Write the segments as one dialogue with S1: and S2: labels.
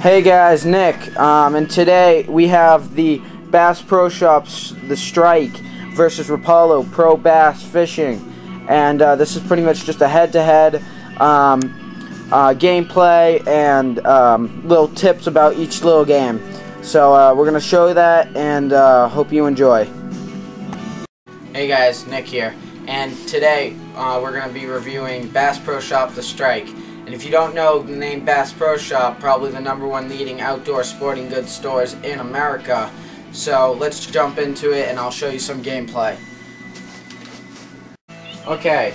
S1: Hey guys, Nick, and today we have the Bass Pro Shops, the Strike versus Rapala Pro Bass Fishing, and this is pretty much just a head-to-head gameplay and little tips about each little game. So we're gonna show that, and hope you enjoy. Hey guys, Nick here, and today we're gonna be reviewing Bass Pro Shop, the Strike. And if you don't know the name Bass Pro Shop, probably the #1 leading outdoor sporting goods stores in America. So let's jump into it and I'll show you some gameplay. Okay,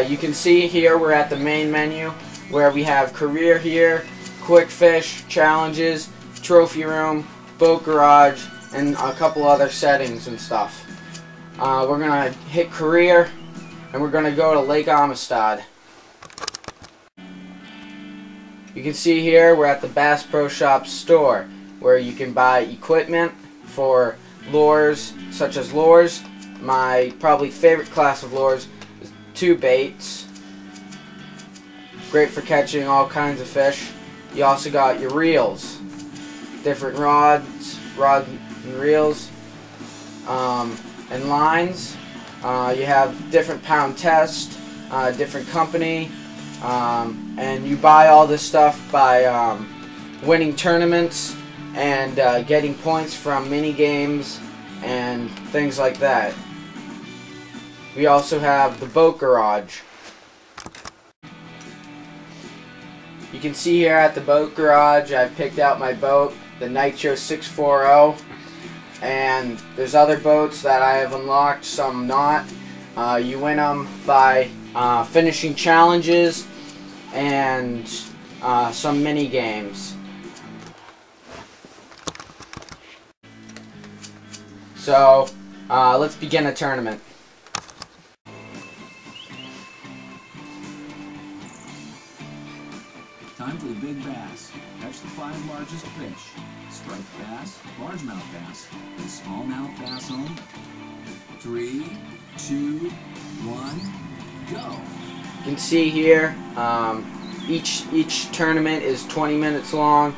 S1: you can see here we're at the main menu where we have career here, quick fish, challenges, trophy room, boat garage, and a couple other settings and stuff. We're going to hit career and we're going to go to Lake Amistad. You can see here we're at the Bass Pro Shop store where you can buy equipment for lures, such as lures. My probably favorite class of lures is 2 baits. Great for catching all kinds of fish. You also got your reels, different rods and reels, and lines. You have different pound test, different company. And you buy all this stuff by winning tournaments and getting points from mini games and things like that. We also have the boat garage. You can see here at the boat garage I've picked out my boat, the Nitro 640, and there's other boats that I have unlocked, some not. You win them by finishing challenges and some mini games. So let's begin a tournament.
S2: Time for the big bass. Catch the 5 largest fish: striped bass, largemouth bass, and smallmouth bass only. 3, 2, 1, go!
S1: You can see here each tournament is 20 minutes long.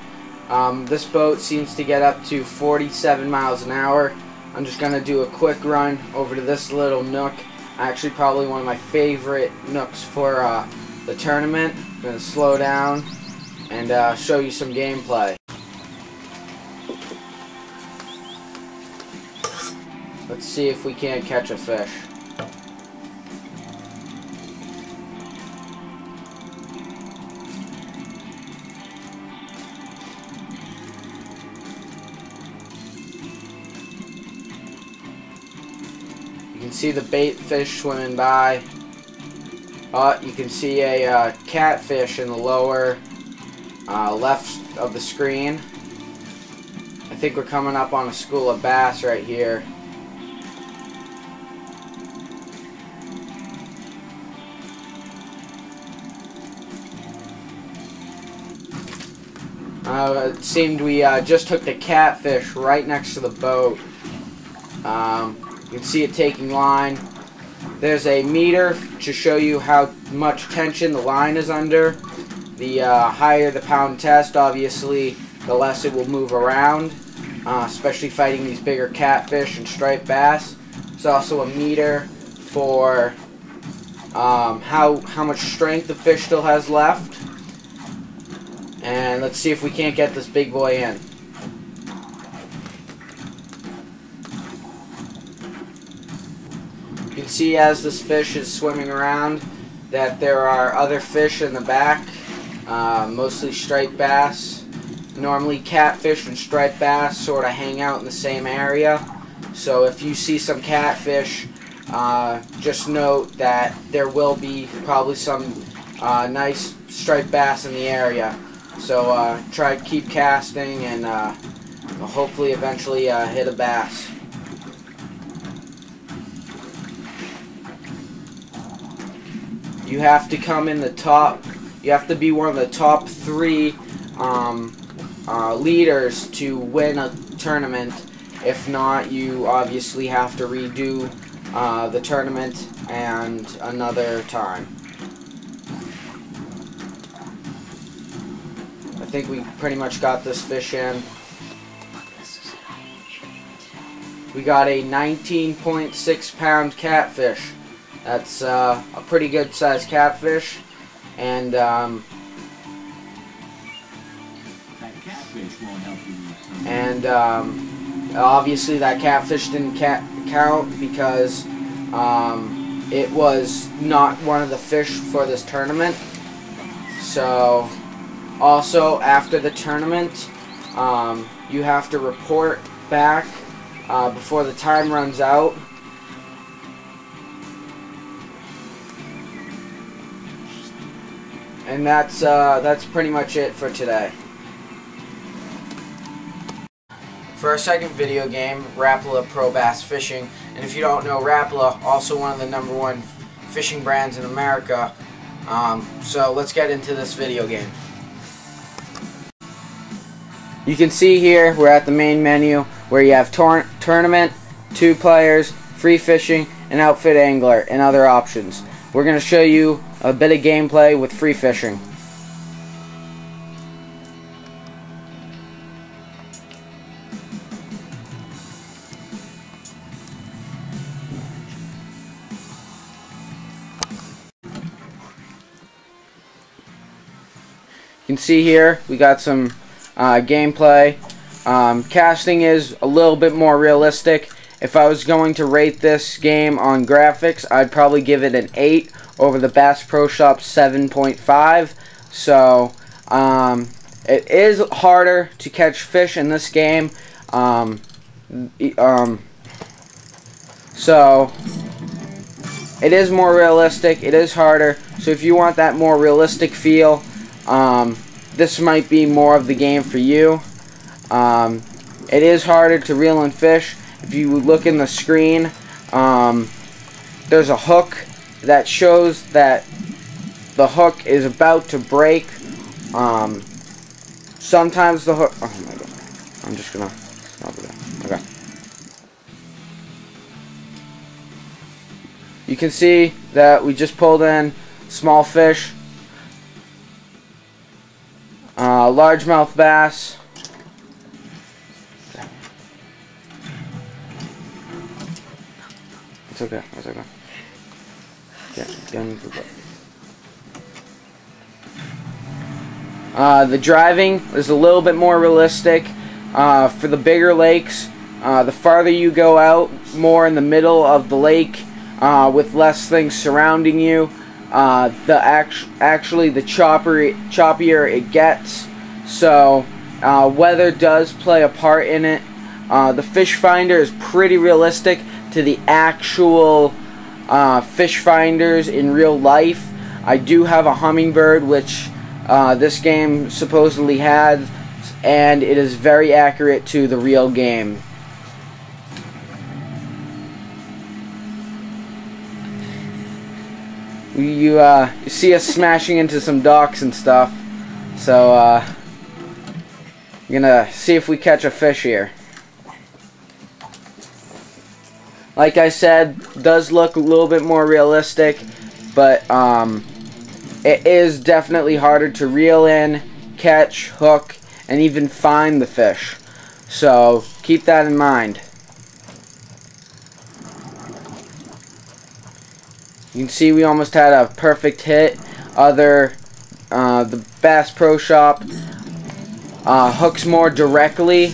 S1: This boat seems to get up to 47 miles an hour. I'm just going to do a quick run over to this little nook. Actually probably one of my favorite nooks for the tournament. I'm going to slow down and show you some gameplay. Let's see if we can't catch a fish. You can see the bait fish swimming by. You can see a catfish in the lower left of the screen. I think we're coming up on a school of bass right here. It seemed we just took the catfish right next to the boat. You can see it taking line. There's a meter to show you how much tension the line is under. The higher the pound test, obviously, the less it will move around, especially fighting these bigger catfish and striped bass. There's also a meter for how much strength the fish still has left. And let's see if we can't get this big boy in. You can see as this fish is swimming around that there are other fish in the back, mostly striped bass. Normally catfish and striped bass sort of hang out in the same area, so if you see some catfish, just note that there will be probably some nice striped bass in the area. So try to keep casting and hopefully eventually hit a bass. You have to come in the top. You have to be one of the top 3 leaders to win a tournament. If not, you obviously have to redo the tournament and another time. think we pretty much got this fish in. We got a 19.6 pound catfish. That's a pretty good sized catfish. And
S2: That catfish won't help you.
S1: Obviously that catfish didn't count because it was not one of the fish for this tournament. So also after the tournament, you have to report back before the time runs out. And that's pretty much it for today. For our second video game, Rapala ProBass Fishing, and if you don't know, Rapala, also one of the #1 fishing brands in America. So let's get into this video game. You can see here we're at the main menu where you have tournament, 2 players, free fishing, and outfit angler, and other options. We're going to show you a bit of gameplay with free fishing. You can see here we got some gameplay. Casting is a little bit more realistic. If I was going to rate this game on graphics, I'd probably give it an 8 over the Bass Pro Shop 7.5. So it is harder to catch fish in this game. So it is more realistic. It is harder. So if you want that more realistic feel, this might be more of the game for you. It is harder to reel in fish. If you look in the screen, there's a hook that shows that the hook is about to break. Sometimes the hook... Oh my god. I'm just gonna stop it. Okay. You can see that we just pulled in small fish. Largemouth bass. It's okay. It's okay. The driving is a little bit more realistic. For the bigger lakes, the farther you go out, more in the middle of the lake, with less things surrounding you, actually the choppier it gets. So weather does play a part in it. The fish finder is pretty realistic to the actual fish finders in real life. I do have a hummingbird, which this game supposedly has, and it is very accurate to the real game. You see us smashing into some docks and stuff, so I'm gonna see if we catch a fish here. Like I said, does look a little bit more realistic, but it is definitely harder to reel in, catch, hook, and even find the fish. So keep that in mind. You can see we almost had a perfect hit. The Bass Pro Shop hooks more directly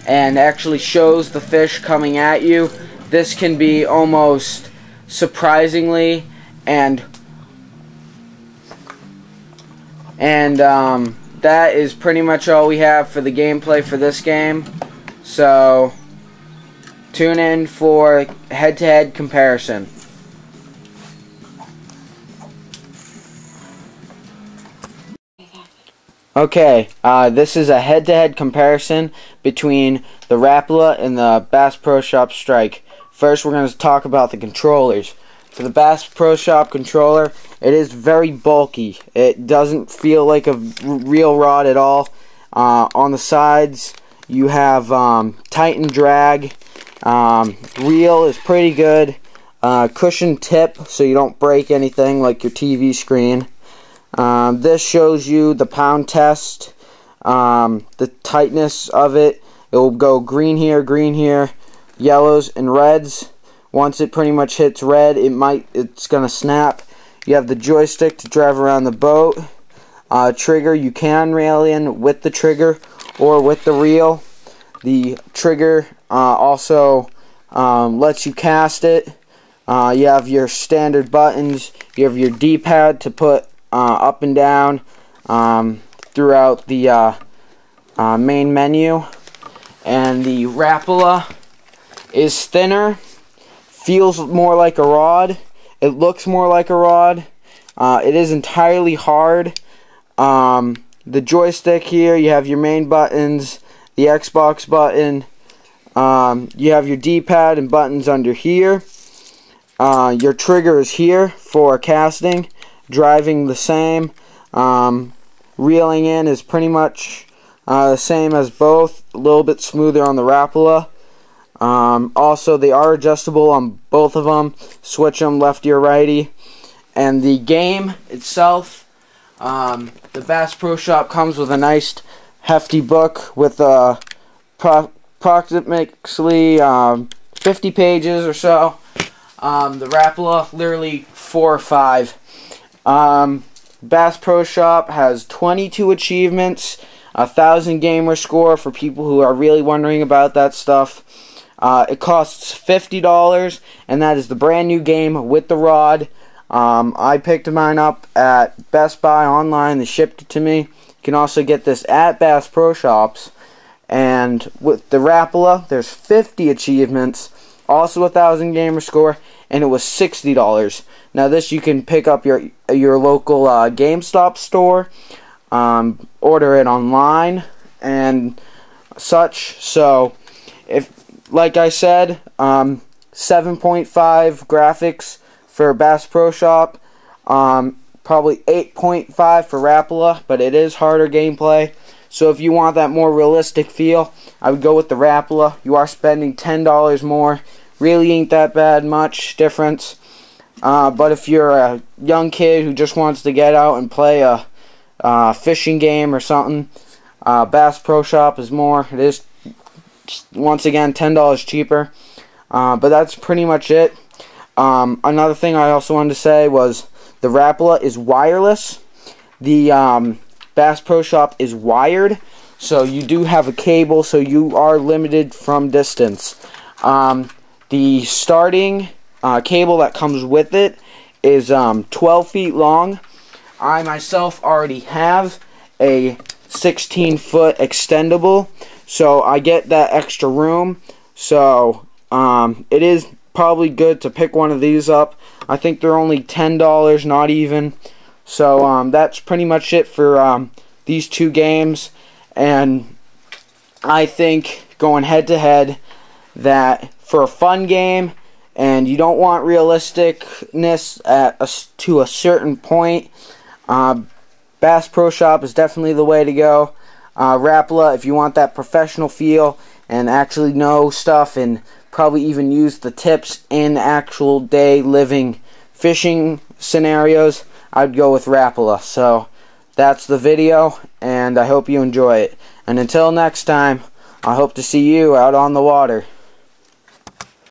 S1: and actually shows the fish coming at you. This can be almost surprisingly, and that is pretty much all we have for the gameplay for this game. So tune in for head-to-head comparison. Okay, this is a head-to-head comparison between the Rapala and the Bass Pro Shop Strike. First, we're going to talk about the controllers. For the Bass Pro Shop controller, it is very bulky. It doesn't feel like a real rod at all. On the sides, you have Titan drag. Reel is pretty good. Cushion tip, so you don't break anything like your TV screen. This shows you the pound test. the tightness of it. It will go green here, yellows and reds. Once it pretty much hits red, it's gonna snap. You have the joystick to drive around the boat. Trigger, you can rail in with the trigger or with the reel. The trigger also lets you cast it. You have your standard buttons. You have your D-pad to put up and down throughout the main menu. And the Rapala is thinner, feels more like a rod. It looks more like a rod. It is entirely hard. The joystick here, you have your main buttons, the Xbox button, you have your D-pad and buttons under here. Your trigger is here for casting, driving the same. Reeling in is pretty much the same as both, a little bit smoother on the Rapala. Also, they are adjustable on both of them. Switch them lefty or righty. And the game itself, the Bass Pro Shop comes with a nice hefty book with approximately 50 pages or so. The Rapala, literally 4 or 5. Bass Pro Shop has 22 achievements, 1,000 gamer score for people who are really wondering about that stuff. It costs $50, and that is the brand new game with the rod. I picked mine up at Best Buy online. They shipped it to me. You can also get this at Bass Pro Shops. And with the Rapala, there's 50 achievements, also 1,000 gamer score, and it was $60. Now this you can pick up your local GameStop store, order it online and such. So if, like I said, 7.5 graphics for Bass Pro Shop, probably 8.5 for Rapala, but it is harder gameplay. So if you want that more realistic feel, I would go with the Rapala. You are spending $10 more. Really ain't that bad much difference. But if you're a young kid who just wants to get out and play a fishing game or something, Bass Pro Shop is more. It is, once again, $10 cheaper. But that's pretty much it. Another thing I also wanted to say was the Rapala is wireless. The Bass Pro Shop is wired, so you do have a cable, so you are limited from distance. The starting cable that comes with it is 12 feet long. I myself already have a 16-foot extendable, so I get that extra room. So it is probably good to pick one of these up. I think they're only $10, not even. So that's pretty much it for these two games. And I think going head to head that for a fun game and you don't want realisticness to a certain point, Bass Pro Shop is definitely the way to go. Rapala, if you want that professional feel and actually know stuff and probably even use the tips in actual day living fishing scenarios, I'd go with Rapala. So that's the video, and I hope you enjoy it. And until next time, I hope to see you out on the water.